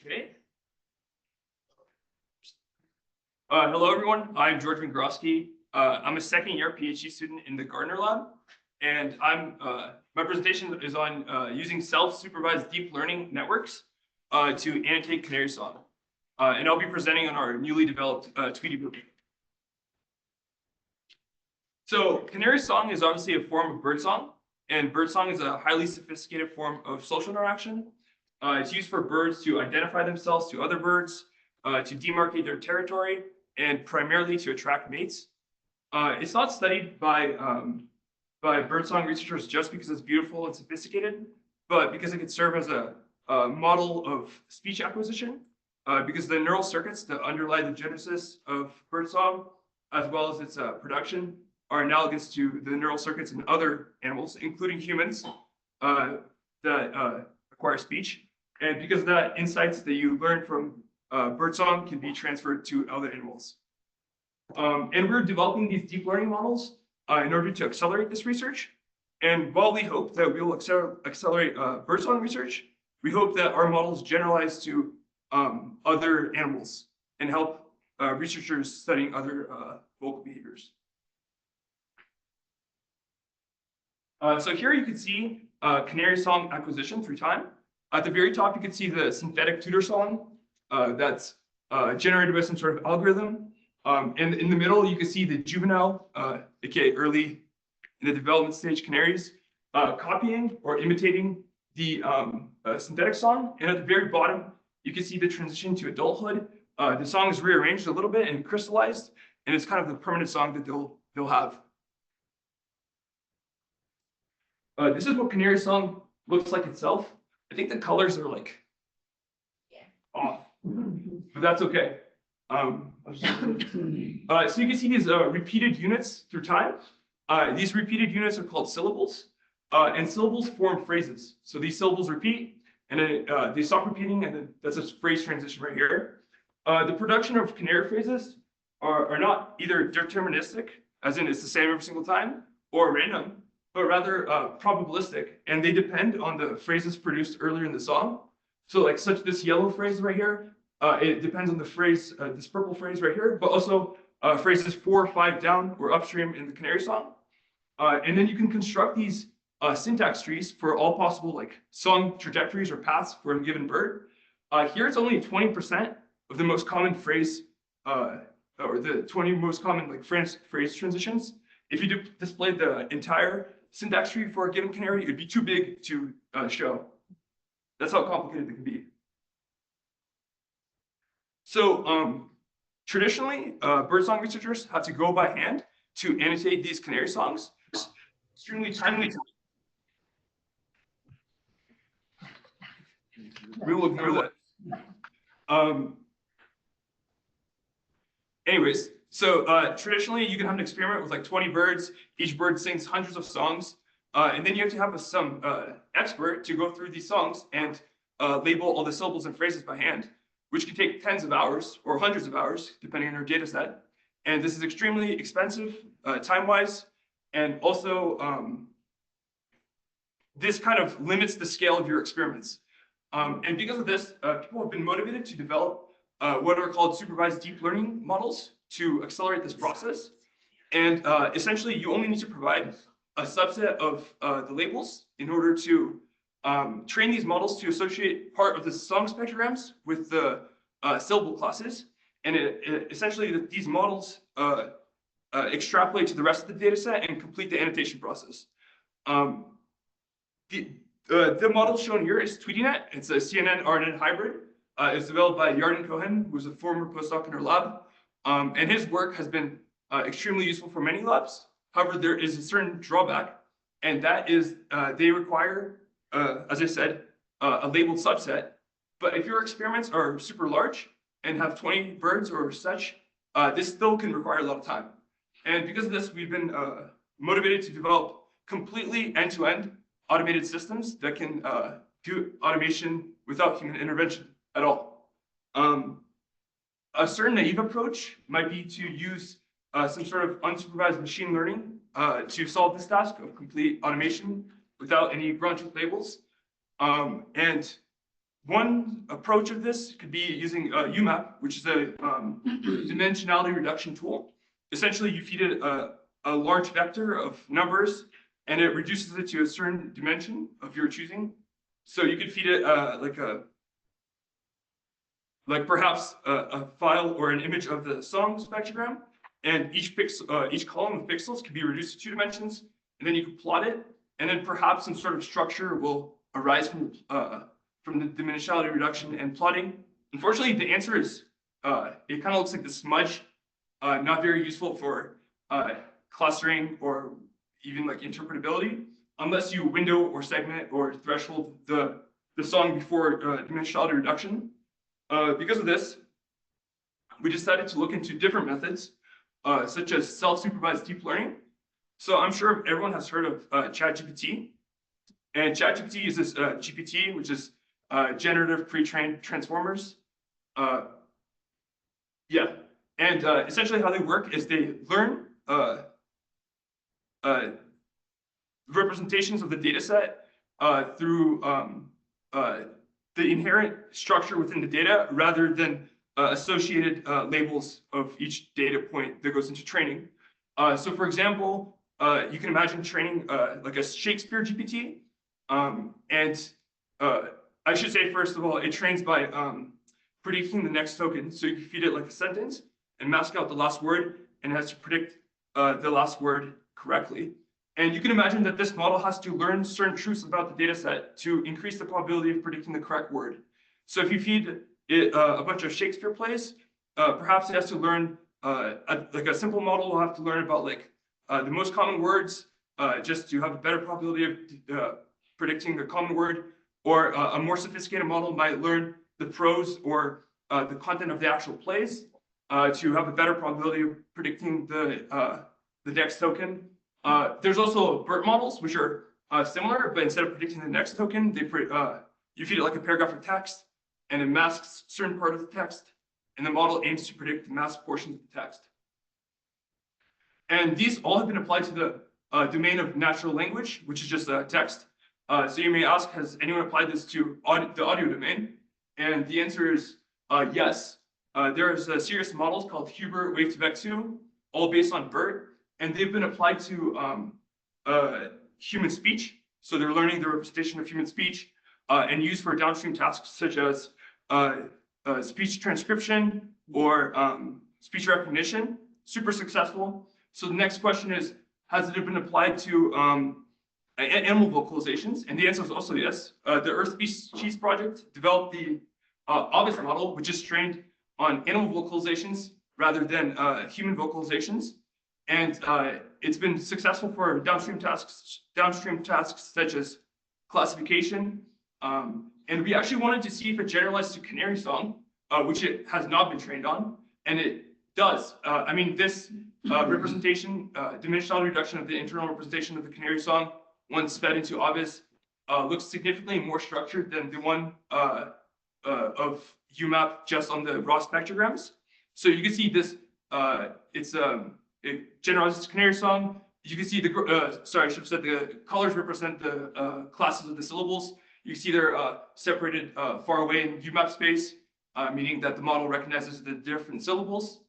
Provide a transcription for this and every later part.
Okay. Hello, everyone. I'm George Vengrovski. I'm a second-year PhD student in the Gardner Lab, and my presentation is on using self-supervised deep learning networks to annotate Canary song. And I'll be presenting on our newly developed TweetyBERT. So Canary song is obviously a form of birdsong, and birdsong is a highly sophisticated form of social interaction. It's used for birds to identify themselves to other birds, to demarcate their territory, and primarily to attract mates. It's not studied by birdsong researchers just because it's beautiful and sophisticated, but because it could serve as a model of speech acquisition, because the neural circuits that underlie the genesis of birdsong, as well as its production, are analogous to the neural circuits in other animals, including humans, that acquire speech. And because of that, insights that you learn from birdsong can be transferred to other animals. And we're developing these deep learning models in order to accelerate this research. And while we hope that we will accelerate birdsong research, we hope that our models generalize to other animals and help researchers studying other vocal behaviors. So here you can see Canary song acquisition through time. At the very top, you can see the synthetic tutor song that's generated by some sort of algorithm. And in the middle, you can see the juvenile, aka early in the development stage canaries, copying or imitating the synthetic song. And at the very bottom, you can see the transition to adulthood. The song is rearranged a little bit and crystallized, and it's kind of the permanent song that they'll have. This is what Canary song looks like itself. I think the colors are like off, but that's okay. So you can see these repeated units through time. These repeated units are called syllables, and syllables form phrases. So these syllables repeat, and then they stop repeating, and then that's a phrase transition right here. The production of Canary phrases are not either deterministic, as in it's the same every single time, or random, but rather probabilistic, and they depend on the phrases produced earlier in the song. So like this yellow phrase right here, it depends on the phrase, this purple phrase right here, but also phrases 4 or 5 down or upstream in the Canary song. And then you can construct these syntax trees for all possible like song trajectories or paths for a given bird. Here it's only 20% of the most common phrase, or the 20 most common like phrase transitions. If you display the entire syntax tree for a given canary, it'd be too big to show. That's how complicated it can be. So traditionally, birdsong researchers have to go by hand to annotate these canary songs. It's extremely timely. We will ignore that. Anyways, so traditionally, you can have an experiment with like 20 birds. Each bird sings hundreds of songs. And then you have to have some expert to go through these songs and label all the syllables and phrases by hand, which can take tens of hours or hundreds of hours, depending on your data set. And this is extremely expensive, time-wise. And also, this kind of limits the scale of your experiments. And because of this, people have been motivated to develop what are called supervised deep learning models to accelerate this process. And essentially, you only need to provide a subset of the labels in order to train these models to associate part of the song spectrograms with the syllable classes. And essentially, these models extrapolate to the rest of the data set and complete the annotation process. The model shown here is TweetyNet. It's a CNN-RNN hybrid. It's developed by Yarden Cohen, who's a former postdoc in our lab. And his work has been extremely useful for many labs. However, there is a certain drawback, and that is they require, as I said, a labeled subset. But if your experiments are super large and have 20 birds or such, this still can require a lot of time. And because of this, we've been motivated to develop completely end-to-end automated systems that can do automation without human intervention at all. A certain naive approach might be to use some sort of unsupervised machine learning to solve this task of complete automation without any branch with labels. And one approach of this could be using UMAP, which is a dimensionality reduction tool. Essentially, you feed it a large vector of numbers, and it reduces it to a certain dimension of your choosing. So you could feed it perhaps a file or an image of the song spectrogram, and each column of pixels can be reduced to 2 dimensions, and then you can plot it, and then perhaps some sort of structure will arise from the dimensionality reduction and plotting. Unfortunately, the answer is it kind of looks like the smudge, not very useful for clustering or even like interpretability, unless you window or segment or threshold the song before dimensionality reduction. Because of this, we decided to look into different methods, such as self-supervised deep learning. So I'm sure everyone has heard of ChatGPT. And ChatGPT uses GPT, which is generative pre-trained transformers. Yeah, and essentially how they work is they learn representations of the data set through the inherent structure within the data rather than associated labels of each data point that goes into training. So for example, you can imagine training like a Shakespeare GPT. And I should say, first of all, it trains by predicting the next token. So you can feed it like a sentence and mask out the last word, and it has to predict the last word correctly. And you can imagine that this model has to learn certain truths about the data set to increase the probability of predicting the correct word. So if you feed it a bunch of Shakespeare plays, perhaps it has to learn, like a simple model will have to learn about like the most common words, just to have a better probability of predicting the common word, or a more sophisticated model might learn the prose or the content of the actual plays to have a better probability of predicting the next token. There's also BERT models, which are similar, but instead of predicting the next token, you feed it like a paragraph of text, and it masks certain part of the text, and the model aims to predict the masked portions of the text. And these all have been applied to the domain of natural language, which is just text. So you may ask, has anyone applied this to the audio domain? And the answer is yes. There's a series of models called Huber, Wave2Vec2, all based on BERT, and they've been applied to human speech. So they're learning the representation of human speech and used for downstream tasks such as speech transcription or speech recognition. Super successful. So the next question is, has it been applied to animal vocalizations? And the answer is also yes. The Earth Species Project developed the Obis model, which is trained on animal vocalizations rather than human vocalizations. And it's been successful for downstream tasks such as classification. And we actually wanted to see if it generalized to Canary song, which it has not been trained on, and it does. I mean, this representation, dimensionality reduction of the internal representation of the Canary song, once fed into Obis, looks significantly more structured than the one of UMAP just on the raw spectrograms. So you can see this, it generalizes to Canary song. You can see the, sorry, I should have said the colors represent the classes of the syllables. You see they're separated far away in UMAP space, meaning that the model recognizes the different syllables.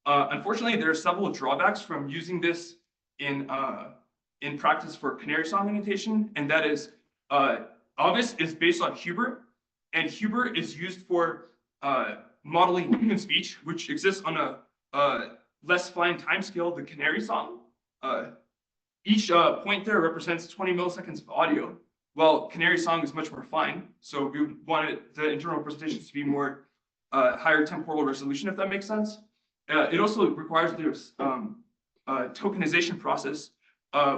Unfortunately, there are several drawbacks from using this in practice for Canary song annotation, and that is Obis is based on Huber, and Huber is used for modeling human speech, which exists on a less fine timescale than Canary song. Each point there represents 20 milliseconds of audio, while Canary song is much more fine. So we wanted the internal representations to be more higher temporal resolution, if that makes sense. It also requires this tokenization process,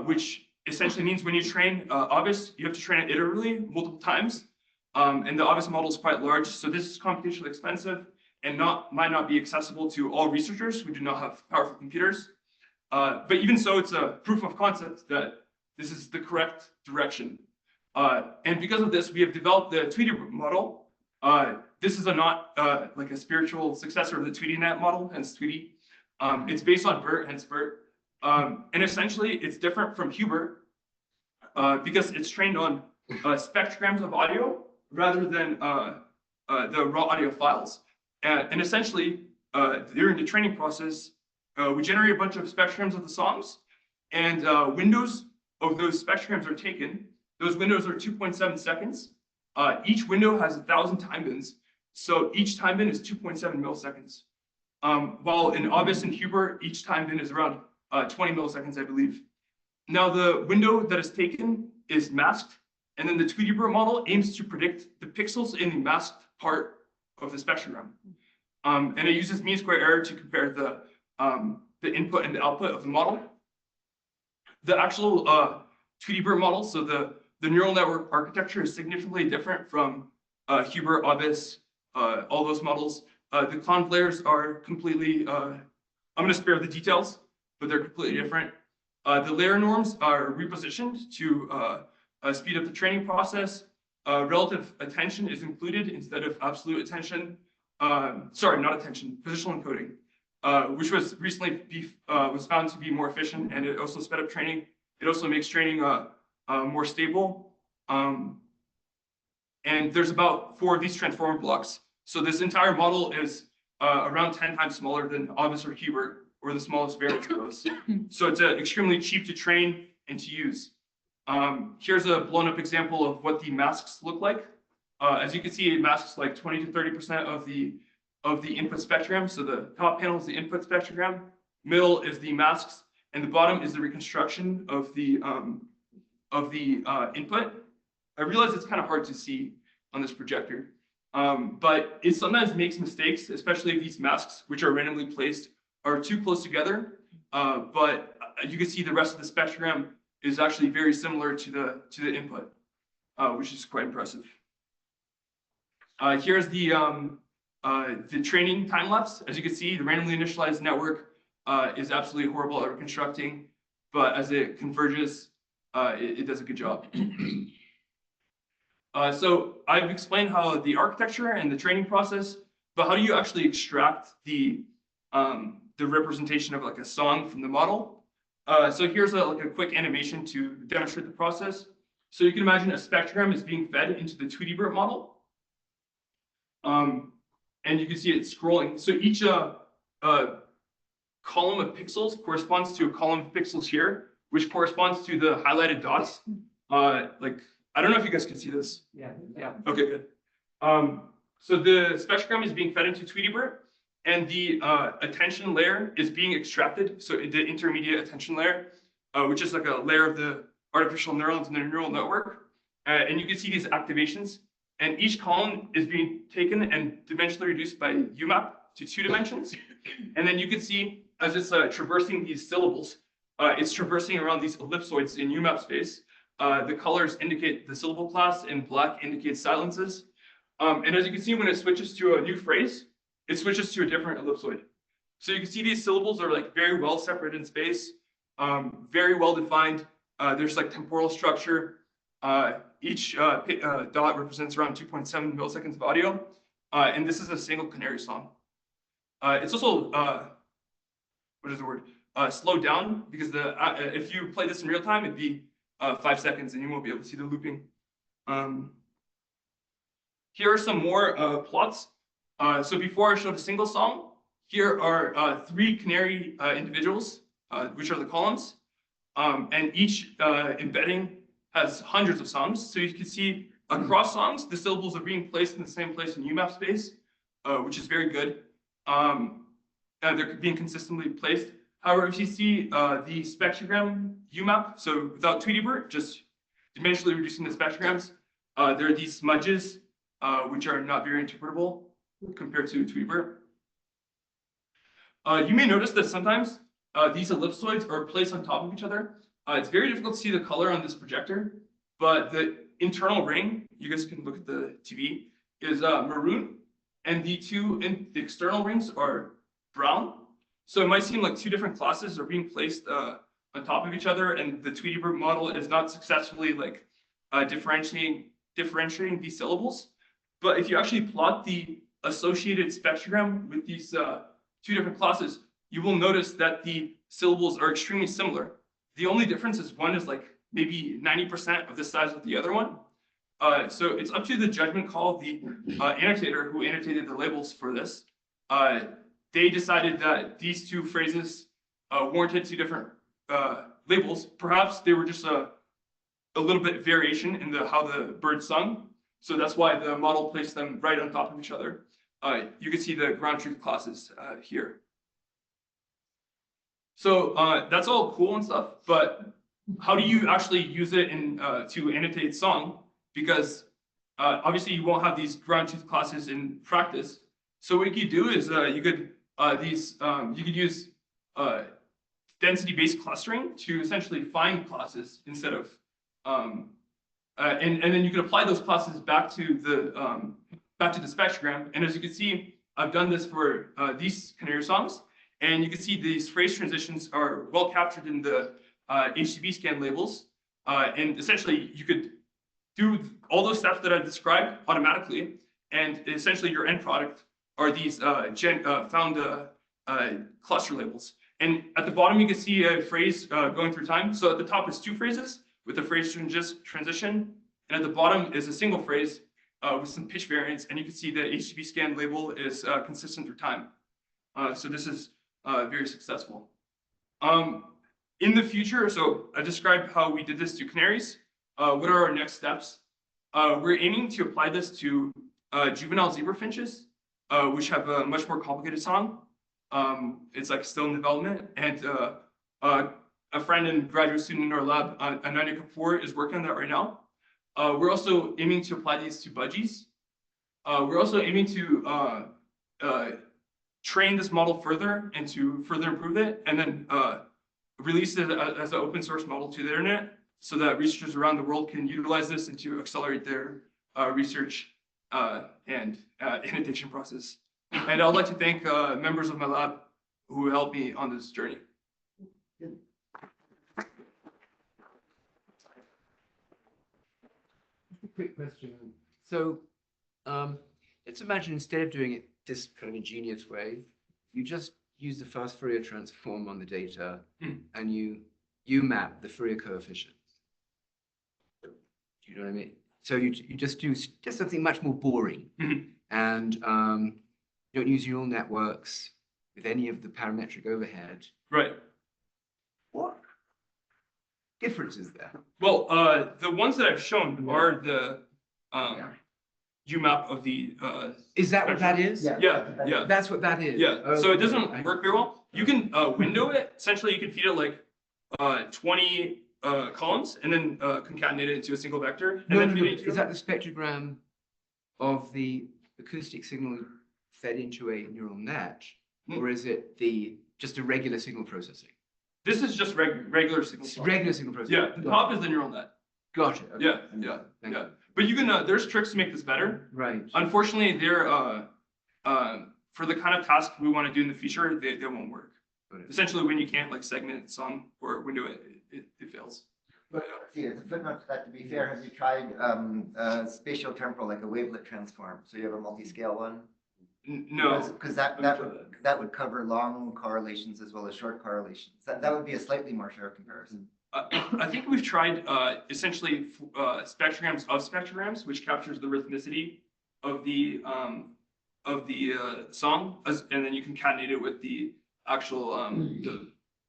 which essentially means when you train Obis, you have to train it iteratively multiple times. And the Obis model is quite large, so this is computationally expensive and might not be accessible to all researchers who do not have powerful computers. But even so, it's a proof of concept that this is the correct direction. And because of this, we have developed the TweetyBERT model. This is not like a spiritual successor of the TweetyNet model, hence Tweety. It's based on BERT, hence BERT. And essentially, it's different from Huber because it's trained on spectrograms of audio rather than the raw audio files. And essentially, during the training process, we generate a bunch of spectrums of the songs, and windows of those spectrums are taken. Those windows are 2.7 seconds. Each window has 1,000 time bins, so each time bin is 2.7 milliseconds. While in Obis and Hubert, each time bin is around 20 milliseconds, I believe. Now, the window that is taken is masked, and then the TweetyBERT model aims to predict the pixels in the masked part of the spectrogram. And it uses mean square error to compare the input and the output of the model. The actual TweetyBERT model, so the neural network architecture is significantly different from Hubert, Obis, all those models. The conv layers are completely, I'm going to spare the details, but they're completely different. The layer norms are repositioned to speed up the training process. Relative attention is included instead of absolute attention. Sorry, not attention, positional encoding, which was recently was found to be more efficient, and it also sped up training. It also makes training more stable. And there's about 4 of these transformer blocks. So this entire model is around 10 times smaller than Obis or Hubert, or the smallest variance goes. So it's extremely cheap to train and to use. Here's a blown up example of what the masks look like. As you can see, it masks like 20 to 30% of the input spectrum. So the top panel is the input spectrogram, middle is the masks, and the bottom is the reconstruction of the input. I realize it's kind of hard to see on this projector, but it sometimes makes mistakes, especially if these masks, which are randomly placed, are too close together. But you can see the rest of the spectrogram is actually very similar to the input, which is quite impressive. Here's the training time lapse. As you can see, the randomly initialized network is absolutely horrible at reconstructing, but as it converges, it does a good job. So I've explained how the architecture and the training process, but how do you actually extract the representation of like a song from the model? So here's like a quick animation to demonstrate the process. So you can imagine a spectrogram is being fed into the TweetyBERT model. And you can see it scrolling. So each column of pixels corresponds to a column of pixels here, which corresponds to the highlighted dots. Like, I don't know if you guys can see this. Yeah. Okay, good. So the spectrogram is being fed into TweetyBERT, and the attention layer is being extracted. So the intermediate attention layer, which is like a layer of the artificial neurons in the neural network. And you can see these activations. And each column is being taken and dimensionally reduced by UMAP to 2 dimensions. And then you can see as it's traversing these syllables, it's traversing around these ellipsoids in UMAP space. The colors indicate the syllable class, and black indicates silences. And as you can see, when it switches to a new phrase, it switches to a different ellipsoid. So you can see these syllables are like very well separated in space, very well defined. There's like temporal structure. Each dot represents around 2.7 milliseconds of audio. And this is a single Canary song. It's also, what is the word? Slowed down, because if you play this in real time, it'd be 5 seconds and you won't be able to see the looping. Here are some more plots. So before I showed a single song, here are 3 Canary individuals, which are the columns. And each embedding has hundreds of songs. So you can see across songs, the syllables are being placed in the same place in UMAP space, which is very good. They're being consistently placed. However, if you see the spectrogram UMAP, so without TweetyBERT, just dimensionally reducing the spectrograms, there are these smudges, which are not very interpretable compared to TweetyBERT. You may notice that sometimes these ellipsoids are placed on top of each other. It's very difficult to see the color on this projector, but the internal ring, you guys can look at the TV, is maroon, and the the external rings are brown. So it might seem like 2 different classes are being placed on top of each other, and the TweetyBERT model is not successfully like differentiating these syllables. But if you actually plot the associated spectrogram with these 2 different classes, you will notice that the syllables are extremely similar. The only difference is one is like maybe 90% of the size of the other one. So it's up to the judgment call of the annotator who annotated the labels for this. They decided that these two phrases warranted two different labels. Perhaps they were just a little bit variation in how the bird sung. So that's why the model placed them right on top of each other. You can see the ground truth classes here. So that's all cool and stuff, but how do you actually use it to annotate song? Because obviously you won't have these ground truth classes in practice. So what you could do is you could use density-based clustering to essentially find classes instead of and then you can apply those classes back to the spectrogram. And as you can see, I've done this for these Canary songs, and you can see these phrase transitions are well captured in the HTTP scan labels. And essentially, you could do all those steps that I've described automatically, and essentially your end product are these found cluster labels. And at the bottom, you can see a phrase going through time. So at the top is two phrases with a phrase transition, and at the bottom is a single phrase with some pitch variance, and you can see the HTTP scan label is consistent through time. So this is very successful. In the future, so I described how we did this to canaries. What are our next steps? We're aiming to apply this to juvenile zebra finches, which have a much more complicated song. It's like still in development, and a friend and graduate student in our lab, Ananya Kapoor, is working on that right now. We're also aiming to apply these to budgies. We're also aiming to train this model further and to further improve it, and then release it as an open source model to the internet so that researchers around the world can utilize this and to accelerate their research and annotation process. And I'd like to thank members of my lab who helped me on this journey. Quick question. So let's imagine instead of doing it this kind of ingenious way, you just use the fast Fourier transform on the data and you map the Fourier coefficients. Do you know what I mean? So you just do something much more boring, and you don't use neural networks with any of the parametric overhead. Right. What difference is there? Well, the ones that I've shown are the UMAP of the. Is that what that is? Yeah. That's what that is. Yeah. Okay. So it doesn't work very well. You can window it. Essentially, you can feed it like 20 columns and then concatenate it into a single vector. And then feed it into Is that the spectrogram of the acoustic signal fed into a neural net, or is it just a regular signal processing? This is just regular signal. It's regular signal processing. Yeah, the top is the neural net. Gotcha. Okay. Yeah. But you can. There's tricks to make this better. Right. Unfortunately, they're for the kind of task we want to do in the future, they won't work. Essentially, when you can't like segment some or window it fails. But see, as a footnote to that, to be fair, have you tried spatial temporal, like a wavelet transform? So you have a multi-scale one? No. Because that would cover long correlations as well as short correlations. That would be a slightly more fair comparison. I think we've tried essentially spectrograms of spectrograms, which captures the rhythmicity of the song, and then you concatenate it with the actual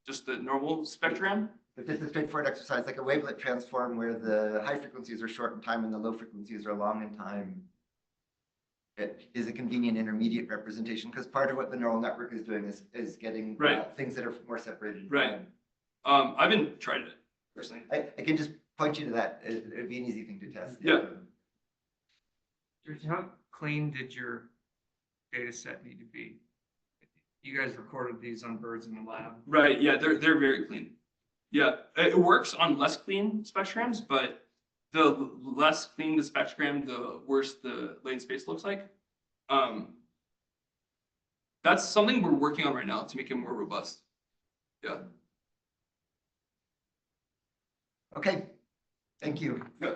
just the normal spectrogram. But this is a straightforward exercise, like a wavelet transform, where the high frequencies are short in time and the low frequencies are long in time. It is a convenient intermediate representation, because part of what the neural network is doing is getting things that are more separated. Right. I haven't tried it personally. I can just point you to that. It would be an easy thing to test. Yeah. George, how clean did your data set need to be? You guys recorded these on birds in the lab. Right. Yeah, they're very clean. Yeah, it works on less clean spectrograms, but the less clean the spectrogram, the worse the latent space looks like. That's something we're working on right now to make it more robust. Yeah. Okay. Thank you. Yeah.